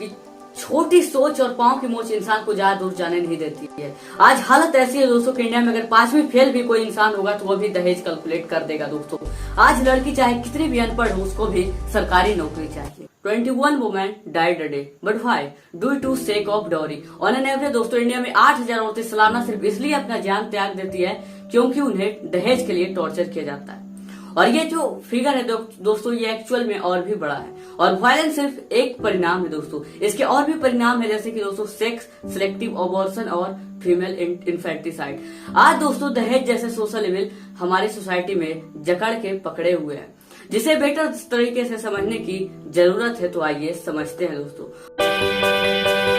कि छोटी सोच और पांव की मोच इंसान को ज्यादा दूर जाने नहीं देती है। आज हालत ऐसी है दोस्तों कि इंडिया में अगर 5वीं फेल भी कोई इंसान होगा तो वो भी दहेज कैलकुलेट कर देगा दोस्तों। आज लड़की चाहे कितनी भी अनपढ़ हो, उसको भी सरकारी नौकरी चाहिए। 21 women died a day, but why? Due to sake of dowry. On an average दोस्तों इंडिया में 8,000 औरतें सालाना सिर्फ इसलिए अपना जान त्याग देती है क्योंकि उन्हें दहेज के लिए टॉर्चर किया जाता है। और ये जो फिगर है दोस्तों ये एक्चुअल में और भी बड़ा है। और वायलेंस सिर्फ एक परिणाम है दोस्तों, इसके और भी परिणाम है, जैसे कि दोस्तों सेक्स सिलेक्टिव अबॉर्शन और फीमेल इन्फेंटिसाइड। आज दोस्तों दहेज जैसे सोशल इविल हमारी सोसाइटी में जकड़ के पकड़े हुए हैं, जिसे बेटर तरीके से समझने की जरूरत है। तो आइए समझते हैं दोस्तों।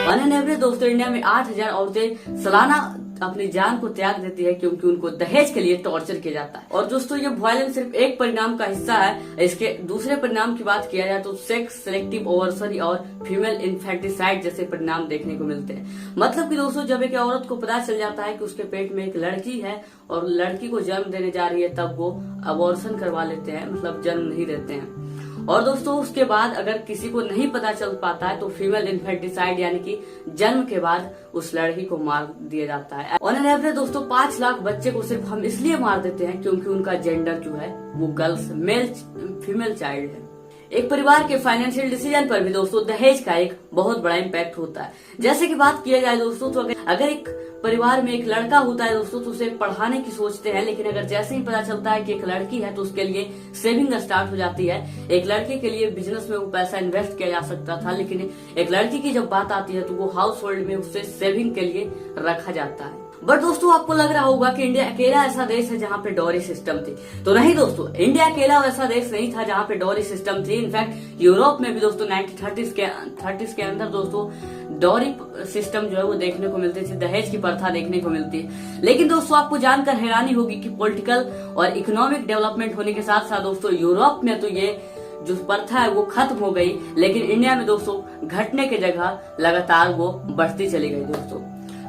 ऑन एन एवरेज दोस्तों इंडिया में 8,000 औरतें सालाना अपनी जान को त्याग देती है क्योंकि उनको दहेज के लिए टॉर्चर किया जाता है। और दोस्तों ये वायलेंस सिर्फ एक परिणाम का हिस्सा है। इसके दूसरे परिणाम की बात किया जाए तो सेक्स सिलेक्टिव ओवरसन और फीमेल इन्फेंटिसाइड जैसे परिणाम देखने को मिलते हैं। मतलब कि दोस्तों जब एक औरत को पता चल जाता है कि उसके पेट में एक लड़की है और लड़की को जन्म देने जा रही है, तब वो अबॉर्शन करवा लेते हैं, मतलब जन्म नहीं देते हैं। और दोस्तों उसके बाद अगर किसी को नहीं पता चल पाता है तो फीमेल इन्फेंटिसाइड यानी कि जन्म के बाद उस लड़की को मार दिया जाता है। ऑन एन एवरेज दोस्तों 5 लाख बच्चे को सिर्फ हम इसलिए मार देते हैं क्योंकि उनका जेंडर जो है वो गर्ल्स फीमेल चाइल्ड है। एक परिवार के फाइनेंशियल डिसीजन पर भी दोस्तों दहेज का एक बहुत बड़ा इम्पैक्ट होता है। जैसे कि बात किया जाए दोस्तों तो अगर एक परिवार में एक लड़का होता है दोस्तों तो उसे पढ़ाने की सोचते हैं, लेकिन अगर जैसे ही पता चलता है कि एक लड़की है तो उसके लिए सेविंग स्टार्ट हो जाती है। एक लड़के के लिए बिजनेस में वो पैसा इन्वेस्ट किया जा सकता था, लेकिन एक लड़की की जब बात आती है तो वो हाउस होल्ड में उससे सेविंग के लिए रखा जाता है। बट दोस्तों आपको लग रहा होगा कि इंडिया अकेला ऐसा देश है जहाँ पे डॉरी सिस्टम थी, तो नहीं दोस्तों, इंडिया अकेला ऐसा देश नहीं था जहाँ पे डॉरी सिस्टम थी। इनफैक्ट यूरोप में भी दोस्तों 1930s के अंदर दोस्तों डॉरी सिस्टम जो है वो देखने को मिलती थी, दहेज की प्रथा देखने को मिलती है। लेकिन दोस्तों आपको जानकर हैरानी होगी कि पॉलिटिकल और इकोनॉमिक डेवलपमेंट होने के साथ साथ दोस्तों यूरोप में तो ये जो प्रथा है वो खत्म हो गई, लेकिन इंडिया में दोस्तों घटने की जगह लगातार वो बढ़ती चली गई दोस्तों।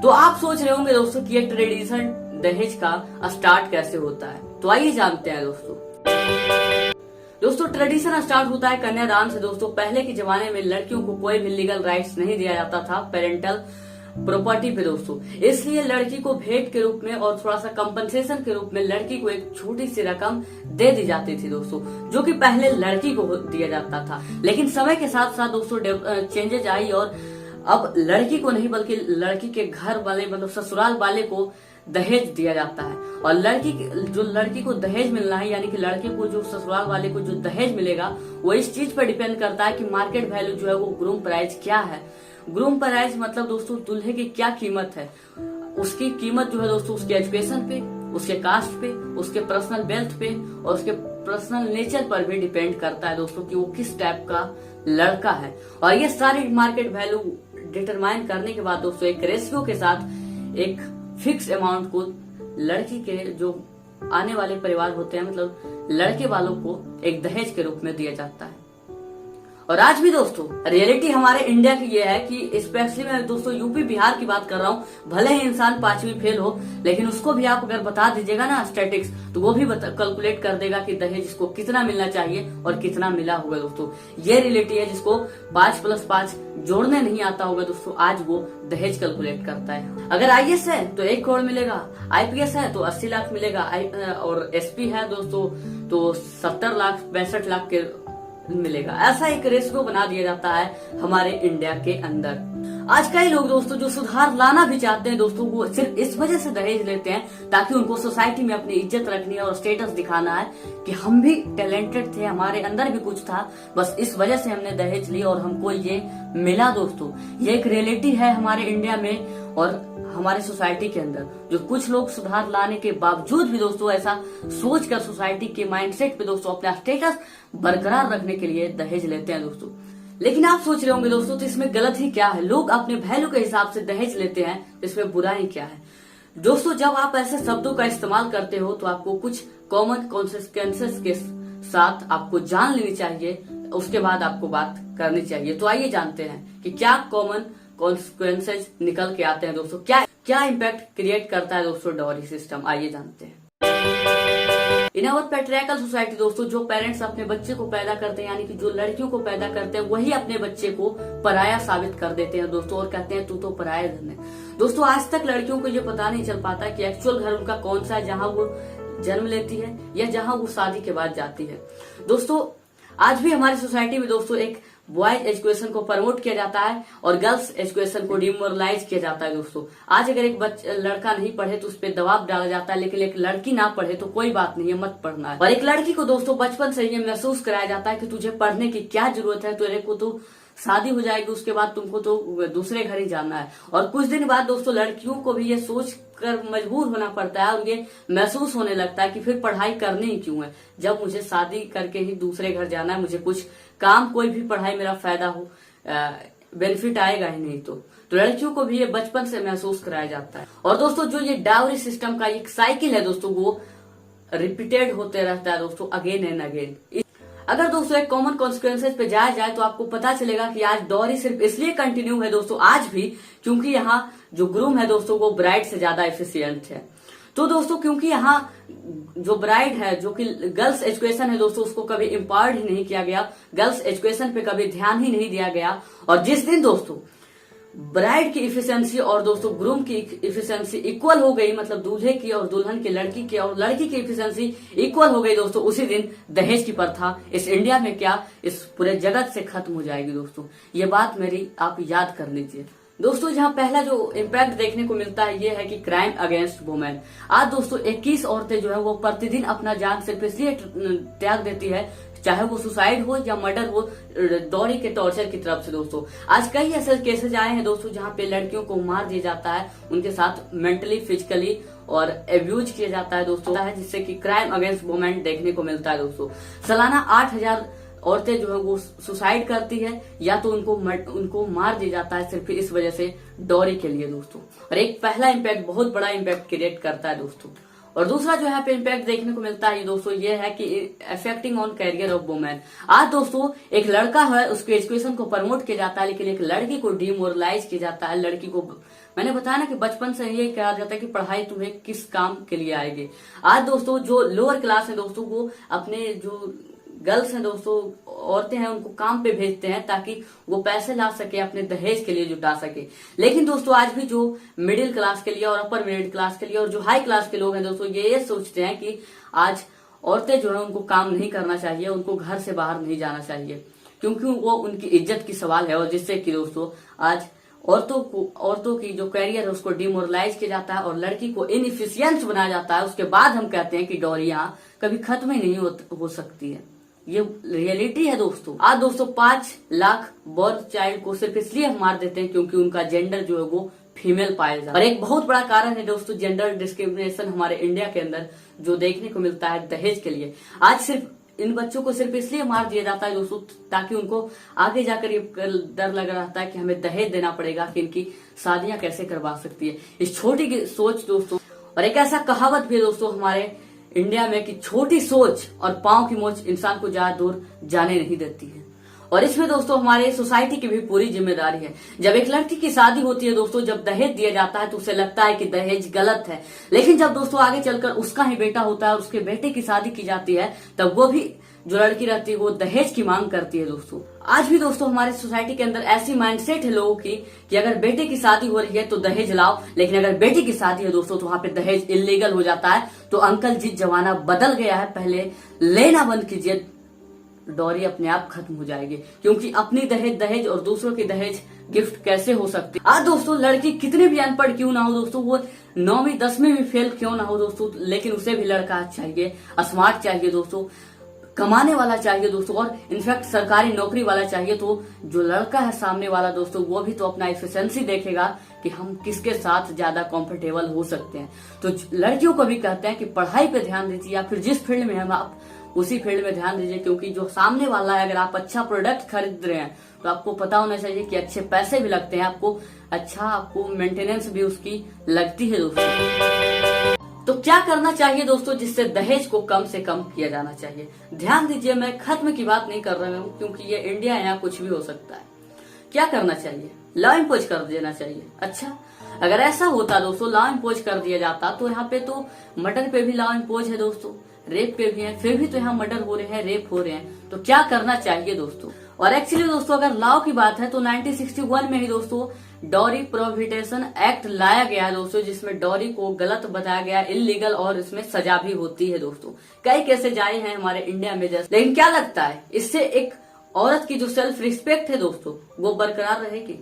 तो आप सोच रहे होंगे दोस्तों कि ये ट्रेडिशन दहेज का स्टार्ट कैसे होता है, तो आइए जानते हैं दोस्तों ट्रेडिशन स्टार्ट होता है कन्यादान से दोस्तों। पहले के जमाने में लड़कियों को कोई भी लीगल राइट्स नहीं दिया जाता था पेरेंटल प्रॉपर्टी पे दोस्तों, इसलिए लड़की को भेंट के रूप में और थोड़ा सा कंपनसेशन के रूप में लड़की को एक छोटी सी रकम दे दी जाती थी दोस्तों, जो कि पहले लड़की को दिया जाता था। लेकिन समय के साथ साथ दोस्तों चेंजेज आई और अब लड़की को नहीं बल्कि लड़की के घर वाले मतलब ससुराल वाले को दहेज दिया जाता है। और लड़की को दहेज मिलना है, यानी कि लड़के को जो ससुराल वाले को जो दहेज मिलेगा वो इस चीज पर डिपेंड करता है कि मार्केट वैल्यू जो है वो ग्रूम प्राइस क्या है। ग्रूम प्राइस मतलब दोस्तों दूल्हे की क्या कीमत है, उसकी कीमत जो है दोस्तों उसके एजुकेशन पे, उसके कास्ट पे, उसके पर्सनल वेल्थ पे और उसके पर्सनल नेचर पर भी डिपेंड करता है दोस्तों कि वो किस टाइप का लड़का है। और ये सारी मार्केट वैल्यू डिटरमाइन करने के बाद दोस्तों एक रेशियो के साथ एक फिक्स अमाउंट को लड़की के जो आने वाले परिवार होते हैं मतलब लड़के वालों को एक दहेज के रूप में दिया जाता है। और आज भी दोस्तों रियलिटी हमारे इंडिया की ये है कि स्पेशली मैं दोस्तों यूपी बिहार की बात कर रहा हूँ, भले ही इंसान 5वीं फेल हो लेकिन उसको भी आप अगर बता दीजिएगा ना स्टैटिक्स, तो वो भी कैलकुलेट कर देगा कि दहेज इसको कितना मिलना चाहिए और कितना मिला होगा दोस्तों। ये रियलिटी है, जिसको 5+5 जोड़ने नहीं आता होगा दोस्तों, आज वो दहेज कैलकुलेट करता है। अगर IAS है तो 1 करोड़ मिलेगा, IPS है तो 80 लाख मिलेगा, और SP है दोस्तों तो 70 लाख 62 लाख के मिलेगा। ऐसा एक रेशियो बना दिया जाता है हमारे इंडिया के अंदर। आज कई लोग दोस्तों जो सुधार लाना भी चाहते हैं दोस्तों वो सिर्फ इस वजह से दहेज लेते हैं ताकि उनको सोसाइटी में अपनी इज्जत रखनी है और स्टेटस दिखाना है कि हम भी टैलेंटेड थे, हमारे अंदर भी कुछ था, बस इस वजह से हमने दहेज ली और हमको ये मिला दोस्तों। ये एक रियलिटी है हमारे इंडिया में और हमारे सोसाइटी के अंदर, जो कुछ लोग सुधार लाने के बावजूद भी दोस्तों ऐसा सोच कर सोसाइटी के माइंडसेट पे दोस्तों अपना स्टेटस बरकरार रखने के लिए दहेज लेते हैं दोस्तों। लेकिन आप सोच रहे होंगे दोस्तों तो इसमें गलत ही क्या है, लोग अपने वैल्यू के हिसाब से दहेज लेते हैं, इसमें बुराई क्या है? दोस्तों जब आप ऐसे शब्दों का इस्तेमाल करते हो तो आपको कुछ कॉमन कॉन्सिक्वेंसेस के साथ आपको जान लेनी चाहिए, उसके बाद आपको बात करनी चाहिए। तो आइए जानते हैं कि क्या कॉमन कॉन्सिक्वेंसेस निकल के आते हैं दोस्तों, क्या इम्पैक्ट क्रिएट करता है दोस्तों डॉरी सिस्टम, आइए जानते हैं। इन आवर पैट्रियार्कल सोसाइटी दोस्तों, जो पेरेंट्स अपने बच्चे को पैदा करते हैं, यानी कि जो लड़कियों को पैदा करते हैं, वही अपने बच्चे को पराया साबित कर देते हैं दोस्तों, और कहते हैं तू तो पराया धन है। दोस्तों आज तक लड़कियों को ये पता नहीं चल पाता कि एक्चुअल घर उनका कौन सा है, जहां वो जन्म लेती है या जहां वो शादी के बाद जाती है। दोस्तों आज भी हमारी सोसाइटी में दोस्तों एक बॉयज एजुकेशन को प्रमोट किया जाता है और गर्ल्स एजुकेशन को डिमोरलाइज किया जाता है। दोस्तों आज अगर एक लड़का नहीं पढ़े तो उस पर दबाव डाला जाता है, लेकिन एक लड़की ना पढ़े तो कोई बात नहीं है, मत पढ़ना है। और एक लड़की को दोस्तों बचपन से ये महसूस कराया जाता है कि तुझे पढ़ने की क्या जरूरत है, तेरे को तो शादी हो जाएगी, उसके बाद तुमको तो दूसरे घर ही जाना है। और कुछ दिन बाद दोस्तों लड़कियों को भी ये सोच कर मजबूर होना पड़ता है और ये महसूस होने लगता है कि फिर पढ़ाई करनी ही क्यों है, जब मुझे शादी करके ही दूसरे घर जाना है, मुझे कुछ काम, कोई भी पढ़ाई मेरा फायदा हो, बेनिफिट आएगा ही नहीं। तो लड़कियों को भी ये बचपन से महसूस कराया जाता है। और दोस्तों जो ये डाउरी सिस्टम का एक साइकिल है दोस्तों, वो रिपीटेड होते रहता है दोस्तों, अगेन एंड अगेन। अगर दोस्तों एक कॉमन कॉन्सिक्वेंसेस पे जाया जाए तो आपको पता चलेगा कि आज डॉरी सिर्फ इसलिए कंटिन्यू है दोस्तों आज भी, क्योंकि यहाँ जो ग्रूम है दोस्तों वो ब्राइड से ज्यादा एफिशिएंट है। तो दोस्तों क्योंकि यहाँ जो ब्राइड है, जो कि गर्ल्स एजुकेशन है दोस्तों, उसको कभी एम्पावर्ड ही नहीं किया गया, गर्ल्स एजुकेशन पे कभी ध्यान ही नहीं दिया गया। और जिस दिन दोस्तों ब्राइड की इफिशिएंसी और दोस्तों ग्रूम की इफिशिएंसी इक्वल हो गई, मतलब दूल्हे की और दुल्हन की, लड़की की और लड़की की इफिशिएंसी इक्वल हो गई दोस्तों, उसी दिन दहेज की प्रथा इस इंडिया में क्या इस पूरे जगत से खत्म हो जाएगी दोस्तों। ये बात मेरी आप याद कर लीजिए दोस्तों। जहां पहला जो इम्पैक्ट देखने को मिलता है ये है कि क्राइम अगेंस्ट वुमेन। आज दोस्तों 21 औरतें जो है वो प्रतिदिन अपना जान सिर्फ इसलिए त्याग देती है, चाहे वो सुसाइड हो या मर्डर हो, डॉरी के टॉर्चर की तरफ से। दोस्तों आज कई ऐसे केसेस आए हैं दोस्तों जहां पे लड़कियों को मार दिया जाता है, उनके साथ मेंटली, फिजिकली और एब्यूज किया जाता है दोस्तों, जिससे कि क्राइम अगेंस्ट वुमेन देखने को मिलता है दोस्तों। सालाना 8,000 औरतें जो है वो सुसाइड करती है या तो उनको मार दिया जाता है सिर्फ इस वजह से, डॉरी के लिए दोस्तों। और एक पहला इम्पैक्ट बहुत बड़ा इम्पैक्ट क्रिएट करता है दोस्तों। और दूसरा जो यहाँ पे इम्पैक्ट देखने को मिलता है दोस्तों ये है कि affecting on career of women. आज दोस्तों एक लड़का है, उसके एजुकेशन को प्रमोट किया जाता है, लेकिन एक लड़की को डिमोरलाइज किया जाता है। लड़की को मैंने बताया ना कि बचपन से ये कहा जाता है कि पढ़ाई तुम्हें किस काम के लिए आएगी। आज दोस्तों जो लोअर क्लास है दोस्तों, वो अपने जो गर्ल्स हैं दोस्तों, औरतें हैं, उनको काम पे भेजते हैं ताकि वो पैसे ला सके, अपने दहेज के लिए जुटा सके। लेकिन दोस्तों आज भी जो मिडिल क्लास के लिए और अपर मिडिल क्लास के लिए और जो हाई क्लास के लोग हैं दोस्तों, ये सोचते हैं कि आज औरतें जो है उनको काम नहीं करना चाहिए, उनको घर से बाहर नहीं जाना चाहिए, क्योंकि वो उनकी इज्जत की सवाल है। और जिससे कि दोस्तों आज औरतों की जो करियर है उसको डिमोरलाइज किया जाता है और लड़की को इनएफिशिएंट बनाया जाता है। उसके बाद हम कहते हैं कि डॉरियां कभी खत्म ही नहीं हो सकती है। ये रियलिटी है दोस्तों। आज दोस्तों 5 लाख बर्थ चाइल्ड को सिर्फ इसलिए हम मार देते हैं क्योंकि उनका जेंडर जो है वो फीमेल पाया जाता है। और एक बहुत बड़ा कारण है दोस्तों जेंडर डिस्क्रिमिनेशन हमारे इंडिया के अंदर जो देखने को मिलता है दहेज के लिए। आज सिर्फ इन बच्चों को सिर्फ इसलिए मार दिया जाता है दोस्तों ताकि उनको आगे जाकर ये डर लग रहता है कि हमें दहेज देना पड़ेगा कि इनकी शादियां कैसे करवा सकती है। इस छोटी सोच दोस्तों, और एक ऐसा कहावत भी है दोस्तों हमारे इंडिया में कि छोटी सोच और पांव की मोच इंसान को ज्यादा दूर जाने नहीं देती है। और इसमें दोस्तों हमारे सोसाइटी की भी पूरी जिम्मेदारी है। जब एक लड़की की शादी होती है दोस्तों, जब दहेज दिया जाता है तो उसे लगता है कि दहेज गलत है, लेकिन जब दोस्तों आगे चलकर उसका ही बेटा होता है और उसके बेटे की शादी की जाती है, तब वो भी जो लड़की रहती है वो दहेज की मांग करती है दोस्तों। आज भी दोस्तों हमारे सोसाइटी के अंदर ऐसी माइंडसेट है लोगों की कि अगर बेटे की शादी हो रही है तो दहेज लाओ, लेकिन अगर बेटी की शादी है दोस्तों तो वहां पे दहेज इलीगल हो जाता है। तो अंकल जी जमाना बदल गया है, पहले लेना बंद कीजिए, डॉरी अपने आप खत्म हो जाएगी, क्योंकि अपनी दहेज और दूसरों की दहेज गिफ्ट कैसे हो सकती है। आज दोस्तों लड़की कितनी भी अनपढ़ क्यों ना हो दोस्तों, वो 9वीं 10वीं में फेल क्यों ना हो दोस्तों, लेकिन उसे भी लड़का चाहिए, स्मार्ट चाहिए दोस्तों, कमाने वाला चाहिए दोस्तों, और इनफैक्ट सरकारी नौकरी वाला चाहिए। तो जो लड़का है सामने वाला दोस्तों, वो भी तो अपना एफिशिएंसी देखेगा कि हम किसके साथ ज्यादा कंफर्टेबल हो सकते हैं। तो लड़कियों को भी कहते हैं कि पढ़ाई पे ध्यान दीजिए, या फिर जिस फील्ड में हम आप उसी फील्ड में ध्यान दीजिए, क्योंकि जो सामने वाला है, अगर आप अच्छा प्रोडक्ट खरीद रहे हैं तो आपको पता होना चाहिए कि अच्छे पैसे भी लगते हैं, आपको मेंटेनेंस भी उसकी लगती है दोस्तों। तो क्या करना चाहिए दोस्तों जिससे दहेज को कम से कम किया जाना चाहिए? ध्यान दीजिए, मैं खत्म की बात नहीं कर रहा हूँ, क्योंकि ये इंडिया है, यहाँ कुछ भी हो सकता है। क्या करना चाहिए? लॉ इम्पोज कर देना चाहिए। अच्छा, अगर ऐसा होता दोस्तों, लॉ इम्पोज कर दिया जाता, तो यहाँ पे तो मर्डर पे भी लॉ इम्पोज है दोस्तों, रेप पे भी हैं, फिर भी तो यहाँ मर्डर हो रहे हैं, रेप हो रहे हैं। तो क्या करना चाहिए दोस्तों? और एक्चुअली दोस्तों अगर लॉ की बात है तो 1961 में ही दोस्तों डॉरी प्रोहिबिशन एक्ट लाया गया है दोस्तों, जिसमें डॉरी को गलत बताया गया, इलीगल, और इसमें सजा भी होती है दोस्तों। कई केसेज आए हैं हमारे इंडिया में जैसे, लेकिन क्या लगता है इससे एक औरत की जो सेल्फ रिस्पेक्ट है दोस्तों वो बरकरार रहेगी?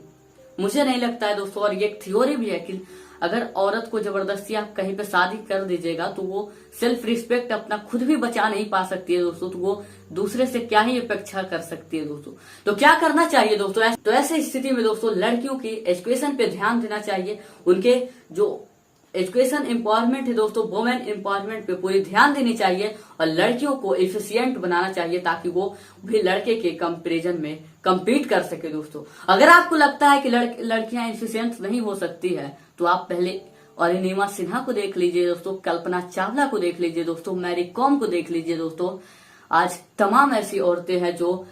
मुझे नहीं लगता है दोस्तों। और ये एक थ्योरी भी है कि अगर औरत को जबरदस्ती आप कहीं पे शादी कर दीजिएगा तो वो सेल्फ रिस्पेक्ट अपना खुद भी बचा नहीं पा सकती है दोस्तों, तो वो दूसरे से क्या ही अपेक्षा कर सकती है दोस्तों। तो क्या करना चाहिए दोस्तों? तो ऐसी स्थिति में दोस्तों लड़कियों की एजुकेशन पे ध्यान देना चाहिए, उनके जो एजुकेशन एम्पावरमेंट है दोस्तों, वुमेन एम्पावरमेंट पे पूरी ध्यान देनी चाहिए और लड़कियों को एफिशिएंट बनाना चाहिए ताकि वो भी लड़के के कंपैरिजन में कम्पीट कर सके दोस्तों। अगर आपको लगता है कि लड़कियां एफिशिएंट नहीं हो सकती है तो आप पहले अरुणिमा सिन्हा को देख लीजिए दोस्तों, कल्पना चावला को देख लीजिए दोस्तों, मैरी कॉम को देख लीजिए दोस्तों। आज तमाम ऐसी औरतें हैं जो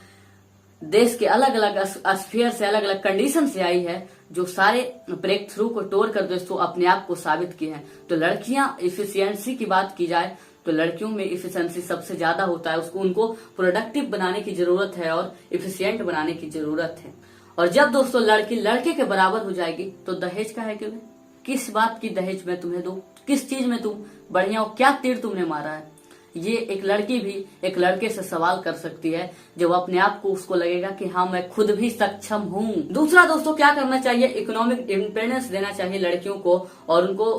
देश के अलग अलग स्फीयर से, अलग अलग कंडीशन से आई है, जो सारे ब्रेक थ्रू को तोड़ कर दोस्तों अपने आप को साबित किए हैं। तो लड़कियां इफिशियंसी की बात की जाए तो लड़कियों में इफिशियंसी सबसे ज्यादा होता है, उसको उनको प्रोडक्टिव बनाने की जरूरत है और इफिशियंट बनाने की जरूरत है। और जब दोस्तों लड़की लड़के के बराबर हो जाएगी तो दहेज का है क्यों? किस बात की दहेज मैं तुम्हें दूं? किस चीज में तुम बढ़िया हो? क्या तीर तुमने मारा है? ये एक लड़की भी एक लड़के से सवाल कर सकती है जब अपने आप को उसको लगेगा कि हाँ मैं खुद भी सक्षम हूँ। दूसरा दोस्तों क्या करना चाहिए? इकोनॉमिक इंडिपेंडेंस देना चाहिए लड़कियों को और उनको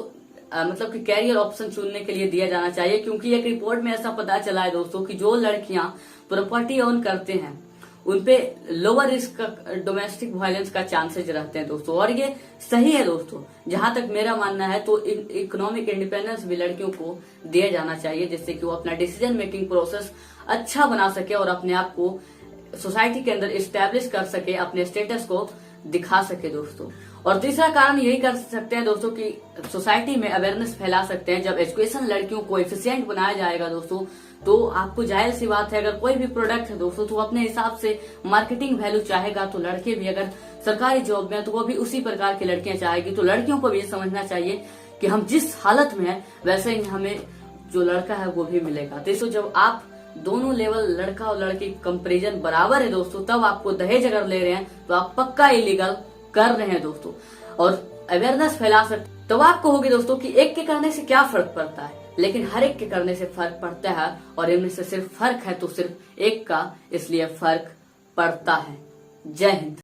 मतलब कि कैरियर ऑप्शन चुनने के लिए दिया जाना चाहिए, क्योंकि एक रिपोर्ट में ऐसा पता चला है दोस्तों कि जो लड़कियां प्रॉपर्टी ओन करते हैं उनपे लोअर रिस्क डोमेस्टिक वायलेंस का चांसेस रहते हैं दोस्तों। और ये सही है दोस्तों, जहां तक मेरा मानना है तो इकोनॉमिक इंडिपेंडेंस भी लड़कियों को दिया जाना चाहिए, जिससे कि वो अपना डिसीजन मेकिंग प्रोसेस अच्छा बना सके और अपने आप को सोसाइटी के अंदर इस्टेब्लिश कर सके, अपने स्टेटस को दिखा सके दोस्तों। और तीसरा कारण यही कर सकते हैं दोस्तों कि सोसाइटी में अवेयरनेस फैला सकते हैं। जब एजुकेशन लड़कियों को एफिशिएंट बनाया जाएगा दोस्तों तो आपको जाहिर सी बात है अगर कोई भी प्रोडक्ट है दोस्तों तो अपने हिसाब से मार्केटिंग वैल्यू चाहेगा। तो लड़के भी अगर सरकारी जॉब में तो वो भी उसी प्रकार की लड़कियां चाहेगी। तो लड़कियों को भी ये समझना चाहिए कि हम जिस हालत में है वैसे ही हमें जो लड़का है वो भी मिलेगा। दोस्तों जब आप दोनों लेवल लड़का और लड़की कंपैरिजन बराबर है दोस्तों, तब आपको दहेज अगर ले रहे हैं तो आप पक्का इलीगल कर रहे हैं दोस्तों। और अवेयरनेस फैला सकते तो आपको होगी दोस्तों कि एक के करने से क्या फर्क पड़ता है, लेकिन हर एक के करने से फर्क पड़ता है। और इनमें से सिर्फ फर्क है तो सिर्फ एक का, इसलिए फर्क पड़ता है। जय हिंद।